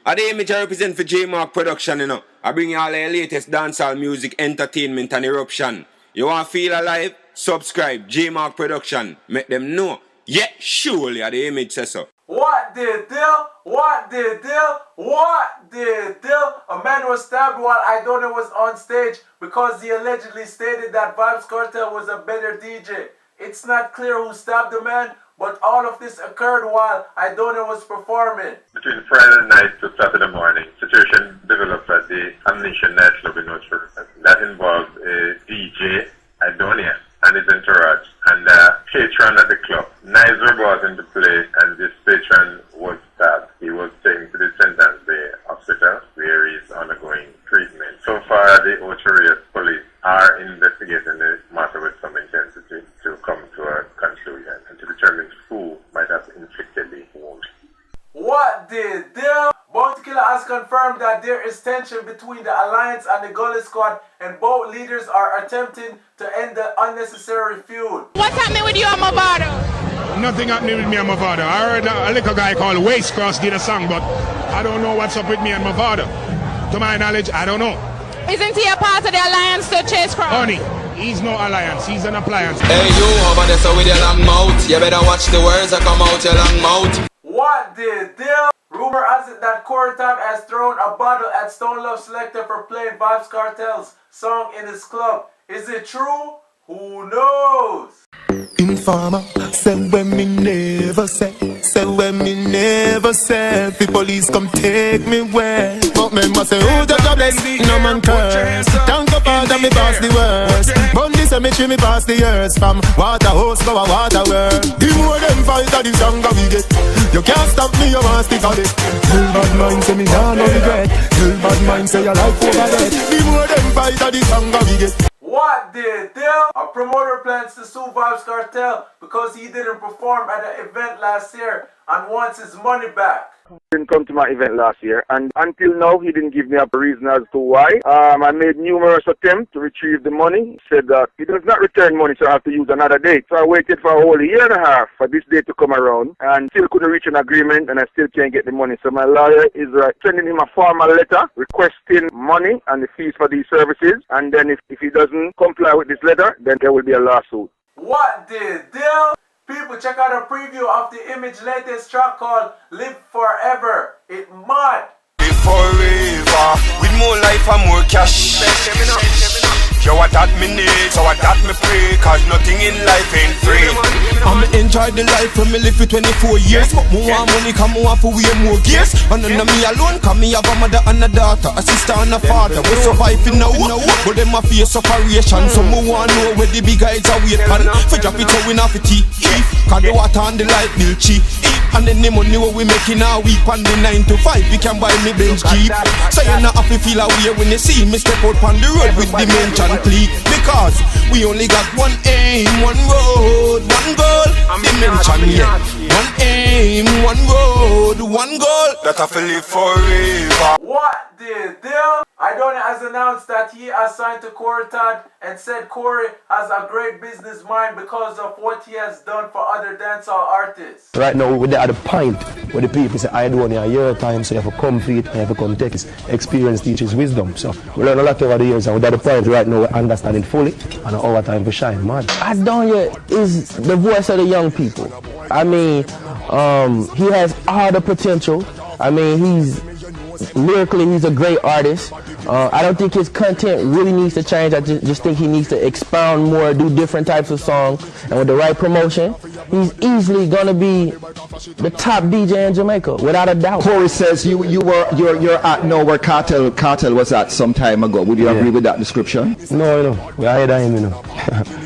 I the image I represent for J-Mark Production, you know. I bring you all the latest dancehall music, entertainment and eruption. You want to feel alive? Subscribe, J-Mark Production. Make them know. Yeah, surely I the image says so. What the deal? What the deal? What the deal? A man was stabbed while Aidonia was on stage because he allegedly stated that Vybz Kartel was a better DJ. It's not clear who stabbed the man, but all of this occurred while Aidonia was performing. Between Friday night to Saturday morning, situation developed at the Ammunition nightclub in North River. That involved a DJ, Aidonia, and his entourage, and a patron at the club. Knives were brought into play, and this patron was stabbed. He was taken to the Sentence Bay Hospital, where he is undergoing treatment. So far, the Ocho police are investigating the matter with some intensity to come to a conclusion and to determine who might have inflicted the wound. What the deal? Killa has confirmed that there is tension between the Alliance and the Gully squad, and both leaders are attempting to end the unnecessary feud. What's happening with you and Mavado? Nothing happening with me and Mavado. I heard a little guy called Waste Cross did a song, but I don't know what's up with me and Mavado. To my knowledge, I don't know. Isn't he a part of the Alliance to Chase Cross? Honey, he's no alliance, he's an appliance. Hey you over there so with your long mouth, you better watch the words that come out your long mouth. What the deal? Rumour has it that Todd has thrown a bottle at Stone Love Selector for playing Vybz Kartel's song in his club. Is it true? Who knows? Informer, say when me never say when me never say, the police come take me where. But me must say, who the job bless, no man curse. Thank God Father, me pass the worst. Bundy cemetery, me pass the years. From water hose, go a water world. The more them fight, the stronger we get. You can't stop me, you want stick on it. Tell bad mind, say me nah no regret. Tell bad mind, say your life over dead. The more them fight, the stronger we get. What the deal? A promoter plans to sue Vybz Kartel because he didn't perform at an event last year and wants his money back. He didn't come to my event last year, and until now he didn't give me a reason as to why. I made numerous attempts to retrieve the money. He said that he does not return money, so I have to use another date. So I waited for a whole year and a half for this date to come around, and still couldn't reach an agreement, and I still can't get the money. So my lawyer is sending him a formal letter requesting money and the fees for these services, and then if he doesn't comply with this letter, then there will be a lawsuit. What the deal? People, check out a preview of the Image latest track called Live Forever. It mad. Live forever, with more life and more cash. Yo, what that me need, so what that me pray, cause nothing in life ain't free. I'ma enjoy the life when me live for 24 years. More money, come more for way more gears. And none of me alone, come me have a mother and a daughter, a sister and a father. We surviving now, but them a face separation. So me want know where the big guys are wait on. For drop it out, we not for tea. Cause the water and the light bill cheap. And then the money what we making a week on the 9 to 5, we can buy me Benz Jeep. So you not have to feel away when you see me step out on the road with the mention clique. Because we only got one aim, one road, one goal. Dimension, yeah. One aim, one road, one goal. That I feel live forever. What the deal? Aidonia has announced that he has signed to Todd and said Corey has a great business mind because of what he has done for other dancehall artists. Right now, we're at the point where the people say, Aidonia, a year time, so you have to come feed, you have to come take his experience, teach his wisdom. So we learn a lot over the years, and we're at the point right now, we understand it fully, and our time to shine, man. Aidonia is the voice of the young people. I mean, he has all the potential. I mean, lyrically, he's a great artist. I don't think his content really needs to change. I just think he needs to expound more, do different types of songs, and with the right promotion, he's easily gonna be the top DJ in Jamaica, without a doubt. Corey says you're at now where Kartel was at some time ago. Would you agree with that description? No, we're ahead of him, you know.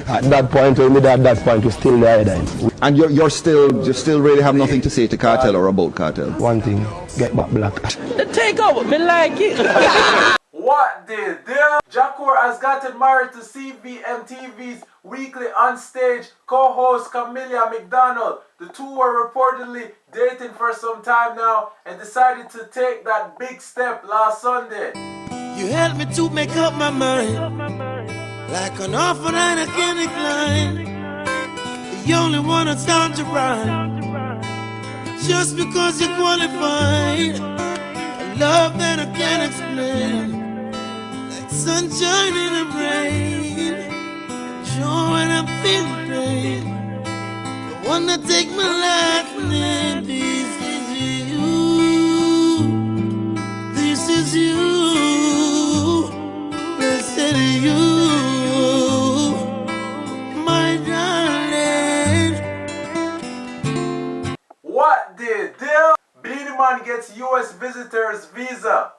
At that point, when we're at that point, we're still ahead of him. And you still really have nothing to say to Kartel or about Kartel? One thing, get back black. The takeover, me like it. What the deal? Jakor has gotten married to CVMTV's weekly onstage co-host Camilla McDonald. The two were reportedly dating for some time now and decided to take that big step last Sunday. You helped me to make up my mind, like an offer that I can't decline. The only one that's down to ride, just because you're qualified. love that I can't explain, like sunshine in the rain, joy when I'm feeling pain. The one that take my life name, this is you, this is you, blessed you, my darling. What the deal? Beenie Man gets US visitors visa.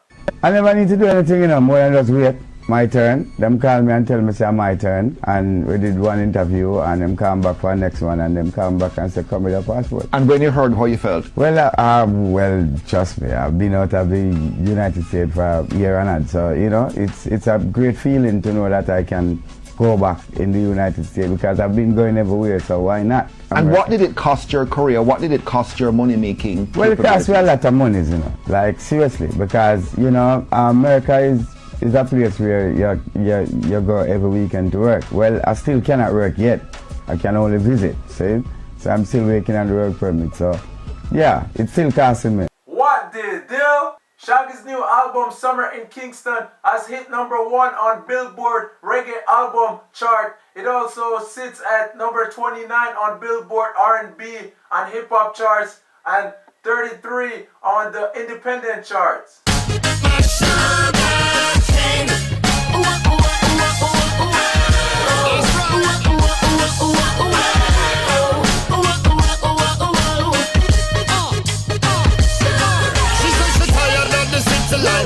I never need to do anything, more than just wait my turn. Them call me and tell me say my turn, and we did one interview, and them come back for the next one, and them come back and say come with your passport. And when you heard, how you felt? Well, well, trust me, I've been out of the United States for a year and a half, so it's a great feeling to know that I can go back in the United States, because I've been going everywhere, so why not? And what did it cost your career? What did it cost your money making? Well, it cost me a lot of money, like seriously, because America is a place where you go every weekend to work. Well, I still cannot work yet. I can only visit, see? So I'm still waiting on the work permit, so yeah, it's still costing me. What the deal? Shaggy's new album Summer in Kingston has hit #1 on Billboard Reggae Album Chart. It also sits at number 29 on Billboard R&B and Hip Hop charts and 33 on the Independent charts.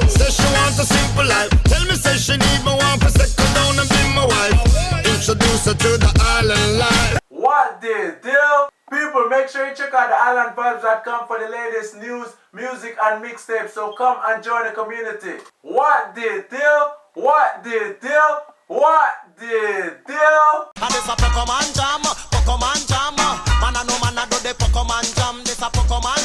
Says she wants a simple life. Tell me, says she need me one for second down and be my wife. Introduce her to the island life. What the deal? People, make sure you check out the islandvibes.com for the latest news, music, and mixtapes. So come and join the community. What the deal? What the deal? What the deal? And this a Pokemon jam, Pokemon jam. Man, I know man, I do the Pokemon jam. This a Pokemon